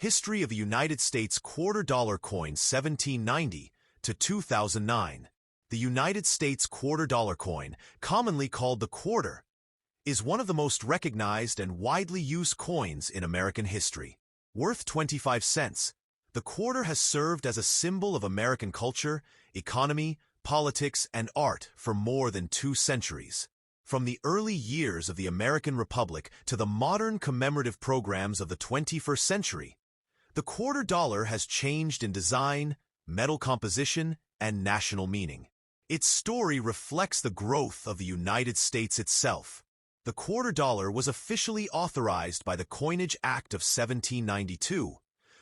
History of the United States quarter-dollar coin 1790 to 2009. The United States quarter-dollar coin, commonly called the quarter, is one of the most recognized and widely used coins in American history. Worth 25 cents, the quarter has served as a symbol of American culture, economy, politics, and art for more than 2 centuries. From the early years of the American Republic to the modern commemorative programs of the 21st century, the quarter dollar has changed in design, metal composition, and national meaning. Its story reflects the growth of the United States itself. The quarter dollar was officially authorized by the Coinage Act of 1792,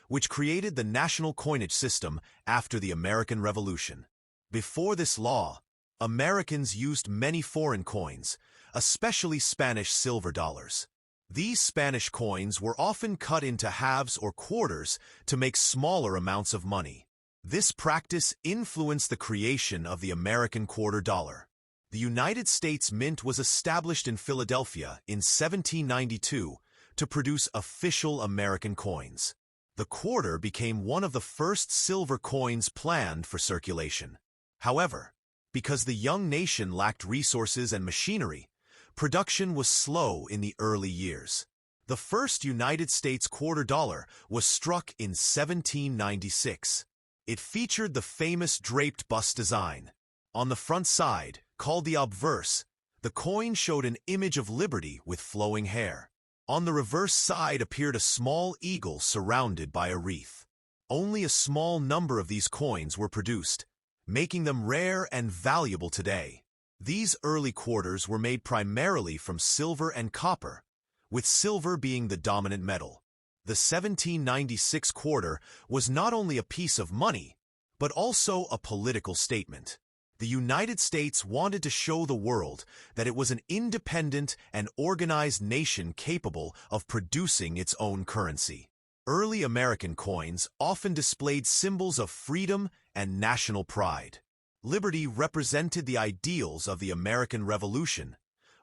which created the national coinage system after the American Revolution. Before this law, Americans used many foreign coins, especially Spanish silver dollars. These Spanish coins were often cut into halves or quarters to make smaller amounts of money. This practice influenced the creation of the American quarter dollar. The United States Mint was established in Philadelphia in 1792 to produce official American coins. The quarter became one of the first silver coins planned for circulation. However, because the young nation lacked resources and machinery, production was slow in the early years. The first United States quarter dollar was struck in 1796. It featured the famous draped bust design. On the front side, called the obverse, the coin showed an image of liberty with flowing hair. On the reverse side appeared a small eagle surrounded by a wreath. Only a small number of these coins were produced, making them rare and valuable today. These early quarters were made primarily from silver and copper, with silver being the dominant metal. The 1796 quarter was not only a piece of money, but also a political statement. The United States wanted to show the world that it was an independent and organized nation capable of producing its own currency. Early American coins often displayed symbols of freedom and national pride. Liberty represented the ideals of the American Revolution,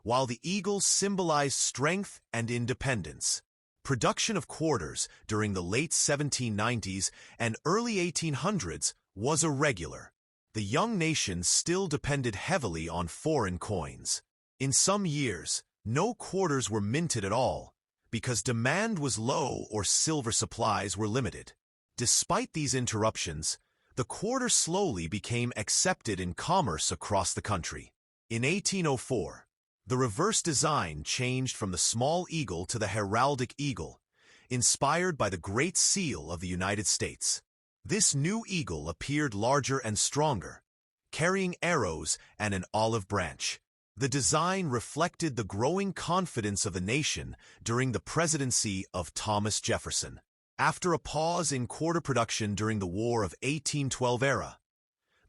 while the eagle symbolized strength and independence. Production of quarters during the late 1790s and early 1800s was irregular. The young nation still depended heavily on foreign coins. In some years, no quarters were minted at all, because demand was low or silver supplies were limited. Despite these interruptions, the quarter slowly became accepted in commerce across the country. In 1804, the reverse design changed from the small eagle to the heraldic eagle, inspired by the Great Seal of the United States. This new eagle appeared larger and stronger, carrying arrows and an olive branch. The design reflected the growing confidence of the nation during the presidency of Thomas Jefferson. After a pause in quarter production during the War of 1812 era,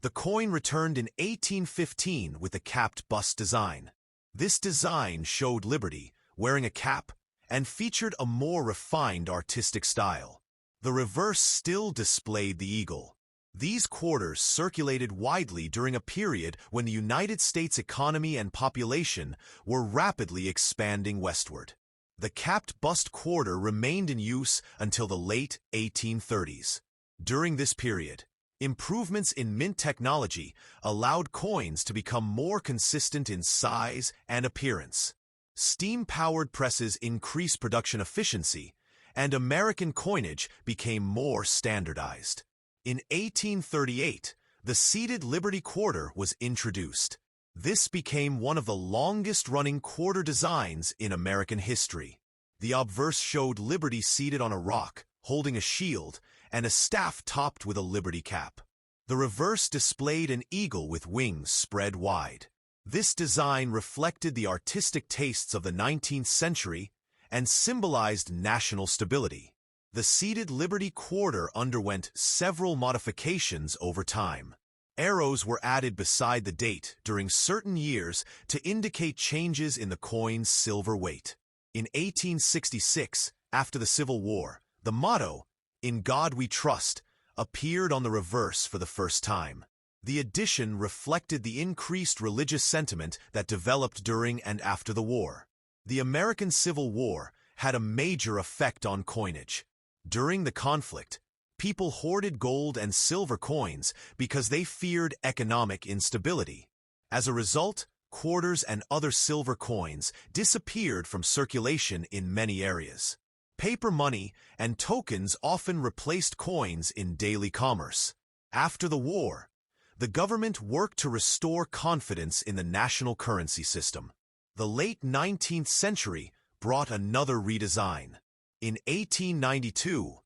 the coin returned in 1815 with the capped bust design. This design showed liberty, wearing a cap, and featured a more refined artistic style. The reverse still displayed the eagle. These quarters circulated widely during a period when the United States economy and population were rapidly expanding westward. The capped bust quarter remained in use until the late 1830s. During this period, improvements in mint technology allowed coins to become more consistent in size and appearance. Steam-powered presses increased production efficiency, and American coinage became more standardized. In 1838, the seated Liberty quarter was introduced. This became one of the longest-running quarter designs in American history. The obverse showed Liberty seated on a rock, holding a shield, and a staff topped with a Liberty cap. The reverse displayed an eagle with wings spread wide. This design reflected the artistic tastes of the 19th century and symbolized national stability. The seated Liberty quarter underwent several modifications over time. Arrows were added beside the date during certain years to indicate changes in the coin's silver weight. In 1866, after the Civil War, the motto, "In God We Trust," appeared on the reverse for the first time. The addition reflected the increased religious sentiment that developed during and after the war. The American Civil War had a major effect on coinage. During the conflict, people hoarded gold and silver coins because they feared economic instability. As a result, quarters and other silver coins disappeared from circulation in many areas. Paper money and tokens often replaced coins in daily commerce. After the war, the government worked to restore confidence in the national currency system. The late 19th century brought another redesign. In 1892,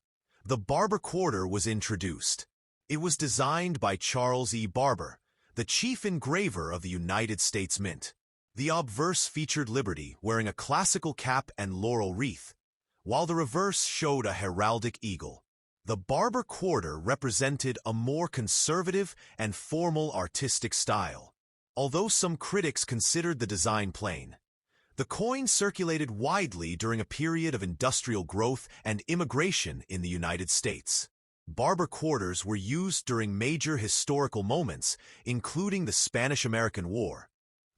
the Barber quarter was introduced. It was designed by Charles E. Barber, the chief engraver of the United States Mint. The obverse featured Liberty wearing a classical cap and laurel wreath, while the reverse showed a heraldic eagle. The Barber quarter represented a more conservative and formal artistic style. Although some critics considered the design plain, the coin circulated widely during a period of industrial growth and immigration in the United States. Barber quarters were used during major historical moments, including the Spanish-American War,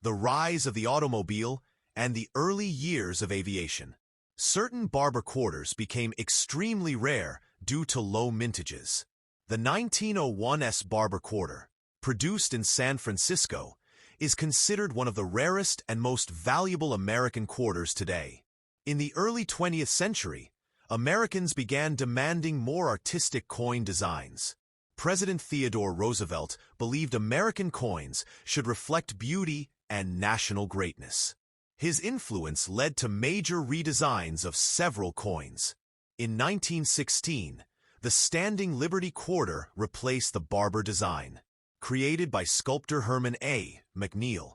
the rise of the automobile, and the early years of aviation. Certain Barber quarters became extremely rare due to low mintages. The 1901's Barber quarter, produced in San Francisco, is considered one of the rarest and most valuable American quarters today. In the early 20th century, Americans began demanding more artistic coin designs. President Theodore Roosevelt believed American coins should reflect beauty and national greatness. His influence led to major redesigns of several coins. In 1916, the Standing Liberty quarter replaced the Barber design. Created by sculptor Herman A. McNeil,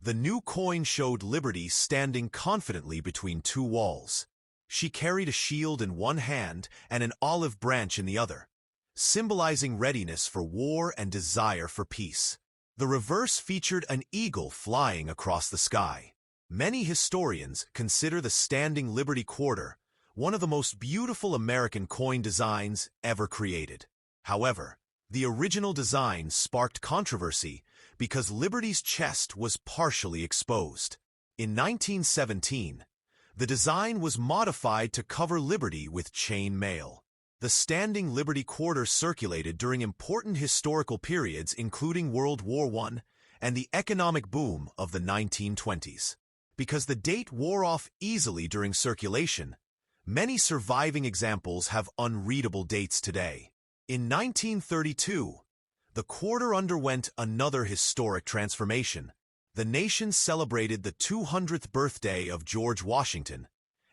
the new coin showed Liberty standing confidently between two walls. She carried a shield in one hand and an olive branch in the other, symbolizing readiness for war and desire for peace. The reverse featured an eagle flying across the sky. Many historians consider the Standing Liberty quarter one of the most beautiful American coin designs ever created. However, the original design sparked controversy because Liberty's chest was partially exposed. In 1917, the design was modified to cover Liberty with chain mail. The Standing Liberty quarter circulated during important historical periods including World War I and the economic boom of the 1920s. Because the date wore off easily during circulation, many surviving examples have unreadable dates today. In 1932, the quarter underwent another historic transformation. The nation celebrated the 200th birthday of George Washington,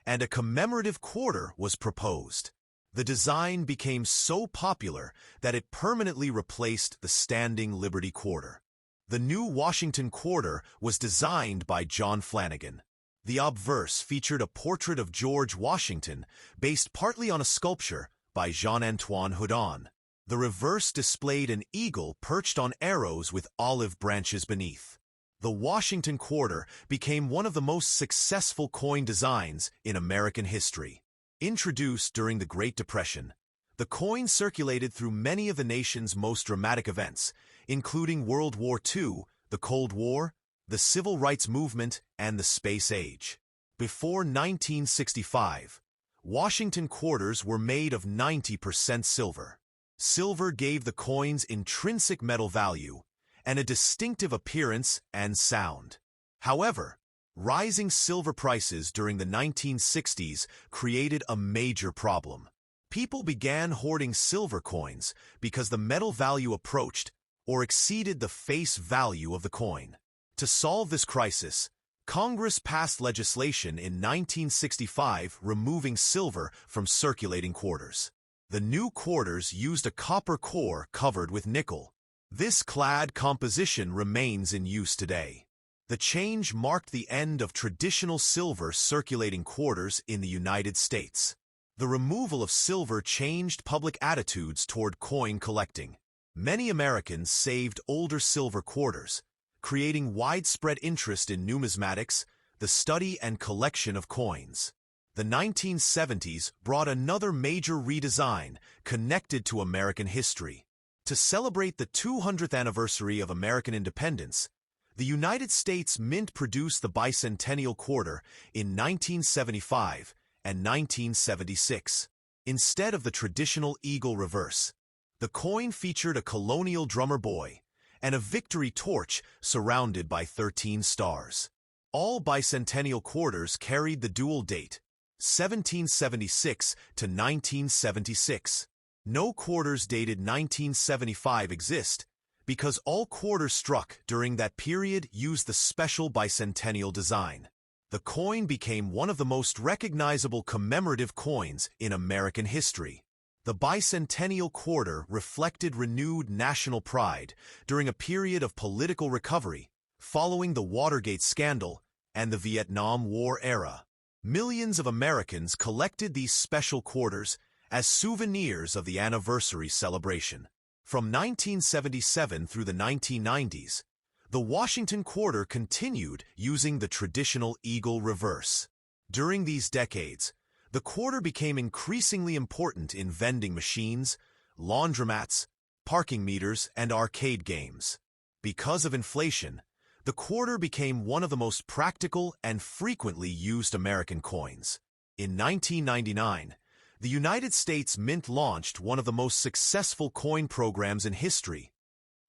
and a commemorative quarter was proposed. The design became so popular that it permanently replaced the Standing Liberty quarter. The new Washington quarter was designed by John Flanagan. The obverse featured a portrait of George Washington based partly on a sculpture by Jean-Antoine Houdon. The reverse displayed an eagle perched on arrows with olive branches beneath. The Washington quarter became one of the most successful coin designs in American history. Introduced during the Great Depression, the coin circulated through many of the nation's most dramatic events, including World War II, the Cold War, the Civil Rights Movement, and the Space Age. Before 1965, Washington quarters were made of 90% silver. Silver gave the coins intrinsic metal value and a distinctive appearance and sound. However, rising silver prices during the 1960s created a major problem. People began hoarding silver coins because the metal value approached or exceeded the face value of the coin. To solve this crisis, Congress passed legislation in 1965 removing silver from circulating quarters. The new quarters used a copper core covered with nickel. This clad composition remains in use today. The change marked the end of traditional silver circulating quarters in the United States. The removal of silver changed public attitudes toward coin collecting. Many Americans saved older silver quarters, creating widespread interest in numismatics, the study and collection of coins. The 1970s brought another major redesign connected to American history. To celebrate the 200th anniversary of American independence, the United States Mint produced the bicentennial quarter in 1975 and 1976. Instead of the traditional eagle reverse, the coin featured a colonial drummer boy and a victory torch surrounded by 13 stars. All bicentennial quarters carried the dual date, 1776 to 1976. No quarters dated 1975 exist because all quarters struck during that period used the special bicentennial design. The coin became one of the most recognizable commemorative coins in American history. The bicentennial quarter reflected renewed national pride during a period of political recovery following the Watergate scandal and the Vietnam War era. Millions of Americans collected these special quarters as souvenirs of the anniversary celebration. From 1977 through the 1990s, the Washington quarter continued using the traditional eagle reverse. During these decades, the quarter became increasingly important in vending machines, laundromats, parking meters, and arcade games. Because of inflation, the quarter became one of the most practical and frequently used American coins. In 1999, the United States Mint launched one of the most successful coin programs in history,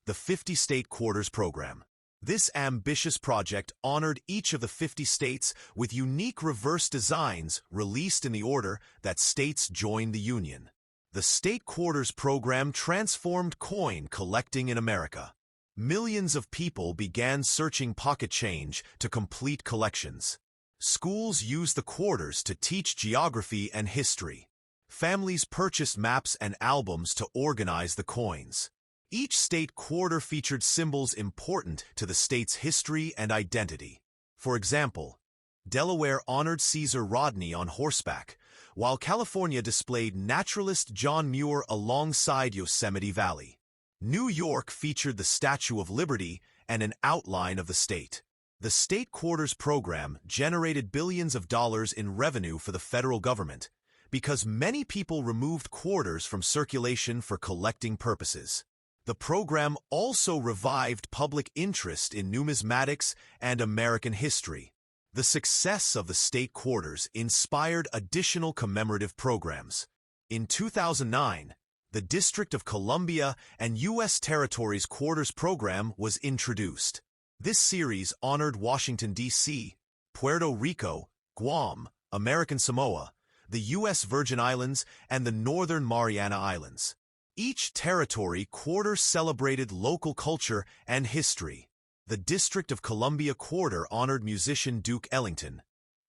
the 50-State Quarters Program. This ambitious project honored each of the 50 states with unique reverse designs released in the order that states joined the Union. The State Quarters Program transformed coin collecting in America. Millions of people began searching pocket change to complete collections. Schools used the quarters to teach geography and history. Families purchased maps and albums to organize the coins. Each state quarter featured symbols important to the state's history and identity. For example, Delaware honored Caesar Rodney on horseback, while California displayed naturalist John Muir alongside Yosemite Valley. New York featured the Statue of Liberty and an outline of the state. The State Quarters Program generated billions of dollars in revenue for the federal government because many people removed quarters from circulation for collecting purposes. The program also revived public interest in numismatics and American history. The success of the state quarters inspired additional commemorative programs. In 2009, the District of Columbia and U.S. Territories Quarters Program was introduced. This series honored Washington, D.C., Puerto Rico, Guam, American Samoa, the U.S. Virgin Islands, and the Northern Mariana Islands. Each territory quarter celebrated local culture and history. The District of Columbia quarter honored musician Duke Ellington,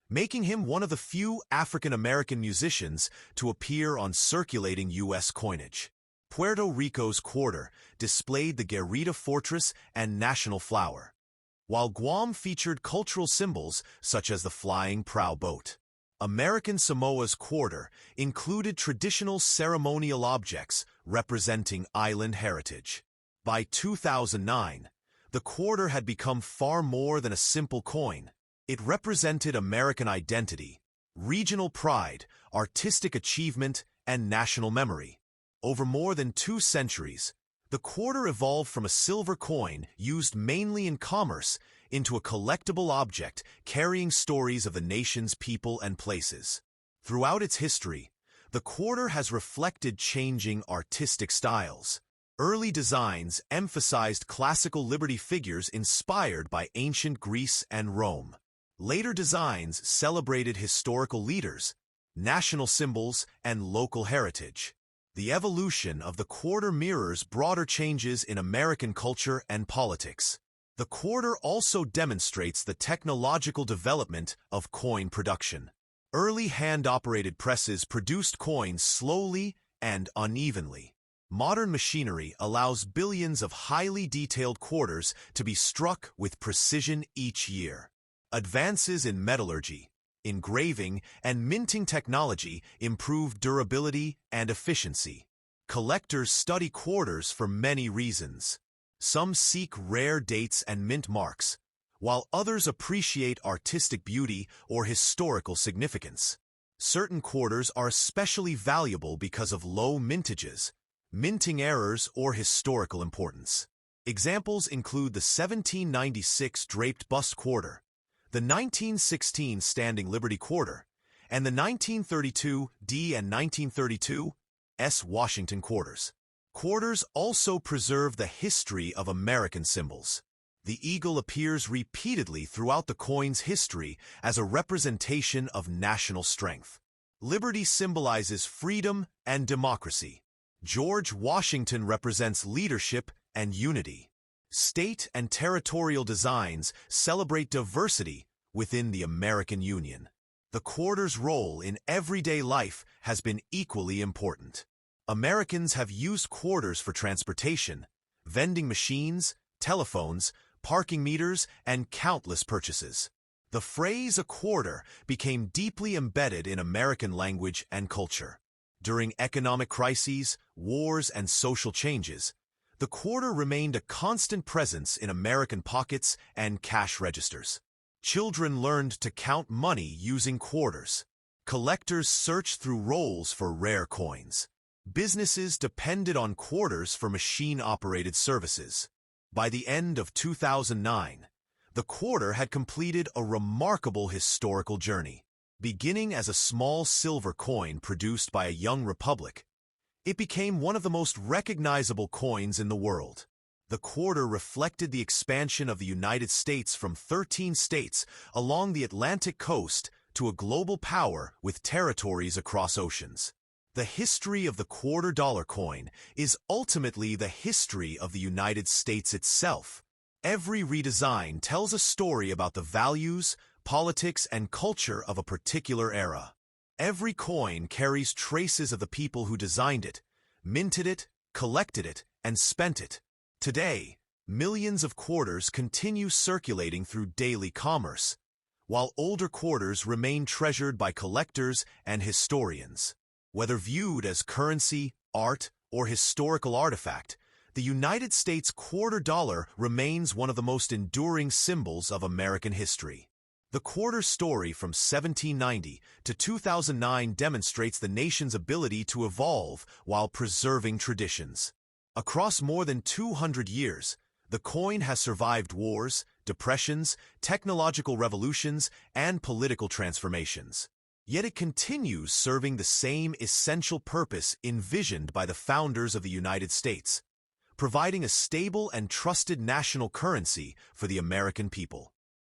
making him one of the few African-American musicians to appear on circulating U.S. coinage. Puerto Rico's quarter displayed the Guerrita Fortress and national flower, while Guam featured cultural symbols such as the flying prow boat. American Samoa's quarter included traditional ceremonial objects representing island heritage. By 2009, the quarter had become far more than a simple coin. It represented American identity, regional pride, artistic achievement, and national memory. Over more than 2 centuries, the quarter evolved from a silver coin used mainly in commerce into a collectible object carrying stories of the nation's people and places. Throughout its history, the quarter has reflected changing artistic styles. Early designs emphasized classical liberty figures inspired by ancient Greece and Rome. Later designs celebrated historical leaders, national symbols, and local heritage. The evolution of the quarter mirrors broader changes in American culture and politics. The quarter also demonstrates the technological development of coin production. Early hand-operated presses produced coins slowly and unevenly. Modern machinery allows billions of highly detailed quarters to be struck with precision each year. Advances in metallurgy, engraving, and minting technology improve durability and efficiency. Collectors study quarters for many reasons. Some seek rare dates and mint marks, while others appreciate artistic beauty or historical significance. Certain quarters are especially valuable because of low mintages, minting errors, or historical importance. Examples include the 1796 draped bust quarter, the 1916 Standing Liberty quarter, and the 1932 D and 1932 S Washington quarters. Quarters also preserve the history of American symbols. The eagle appears repeatedly throughout the coin's history as a representation of national strength. Liberty symbolizes freedom and democracy. George Washington represents leadership and unity. State and territorial designs celebrate diversity within the American Union. The quarter's role in everyday life has been equally important. Americans have used quarters for transportation, vending machines, telephones, parking meters, and countless purchases. The phrase "a quarter" became deeply embedded in American language and culture. During economic crises, wars, and social changes, the quarter remained a constant presence in American pockets and cash registers. Children learned to count money using quarters. Collectors searched through rolls for rare coins. Businesses depended on quarters for machine-operated services. By the end of 2009, the quarter had completed a remarkable historical journey. Beginning as a small silver coin produced by a young republic, it became one of the most recognizable coins in the world. The quarter reflected the expansion of the United States from 13 states along the Atlantic coast to a global power with territories across oceans. The history of the quarter-dollar coin is ultimately the history of the United States itself. Every redesign tells a story about the values, politics, and culture of a particular era. Every coin carries traces of the people who designed it, minted it, collected it, and spent it. Today, millions of quarters continue circulating through daily commerce, while older quarters remain treasured by collectors and historians. Whether viewed as currency, art, or historical artifact, the United States quarter dollar remains one of the most enduring symbols of American history. The quarter story from 1790 to 2009 demonstrates the nation's ability to evolve while preserving traditions. Across more than 200 years, the coin has survived wars, depressions, technological revolutions, and political transformations. Yet it continues serving the same essential purpose envisioned by the founders of the United States, providing a stable and trusted national currency for the American people.